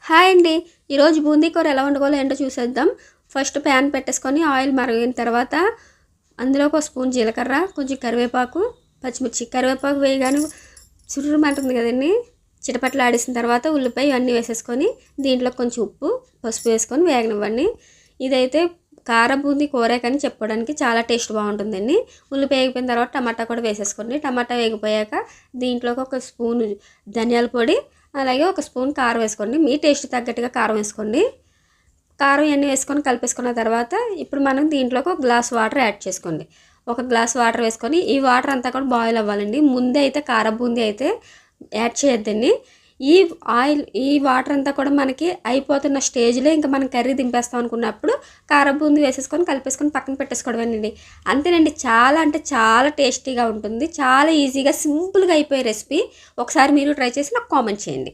Hi అండి. ఈరోజు బూందీ కూర ఎలా వండుకోవాలో ఏంటో చూసేద్దాం. ఫస్ట్ ప్యాన్ పెట్టేసుకొని ఆయిల్ మరిగిన తర్వాత అందులోకి ఒక స్పూన్ జీలకర్ర, కొంచెం కరివేపాకు, పచ్చిమిర్చి. కరివేపాకు వేయగానే చుర్రుమంటుంది కదండి. చిటపట్లు ఆడేసిన తర్వాత ఉల్లిపాయ అన్నీ వేసేసుకొని దీంట్లో కొంచెం ఉప్పు, పసుపు వేసుకొని వేగనివ్వండి. ఇదైతే కార బూందీ కూరే కానీ చెప్పుకోవడానికి చాలా టేస్ట్ బాగుంటుందండి. ఉల్లిపాయ వేగిపోయిన తర్వాత టమాటా కూడా వేసేసుకోండి. టమాటా వేగిపోయాక దీంట్లోకి ఒక స్పూన్ ధనియాల పొడి, అలాగే ఒక స్పూన్ కారం వేసుకోండి. మీ టేస్ట్ తగ్గట్టుగా కారం వేసుకోండి. కారం ఇవన్నీ వేసుకొని కలిపేసుకున్న తర్వాత ఇప్పుడు మనం దీంట్లోకి ఒక గ్లాస్ వాటర్ యాడ్ చేసుకోండి. ఒక గ్లాస్ వాటర్ వేసుకొని ఈ వాటర్ అంతా కూడా బాయిల్ అవ్వాలండి. ముందే అయితే కార బూందీ అయితే యాడ్ చేయొద్దండి. ఈ వాటర్ అంతా కూడా మనకి అయిపోతున్న స్టేజ్లో ఇంకా మనం కర్రీ దింపేస్తాం అనుకున్నప్పుడు కార బూందీ వేసేసుకొని కలిపేసుకొని పక్కన పెట్టేసుకోవడమేనండి. అంతేనండి. చాలా అంటే చాలా టేస్టీగా ఉంటుంది. చాలా ఈజీగా సింపుల్గా అయిపోయే రెసిపీ. ఒకసారి మీరు ట్రై చేసి నాకు కామెంట్ చేయండి.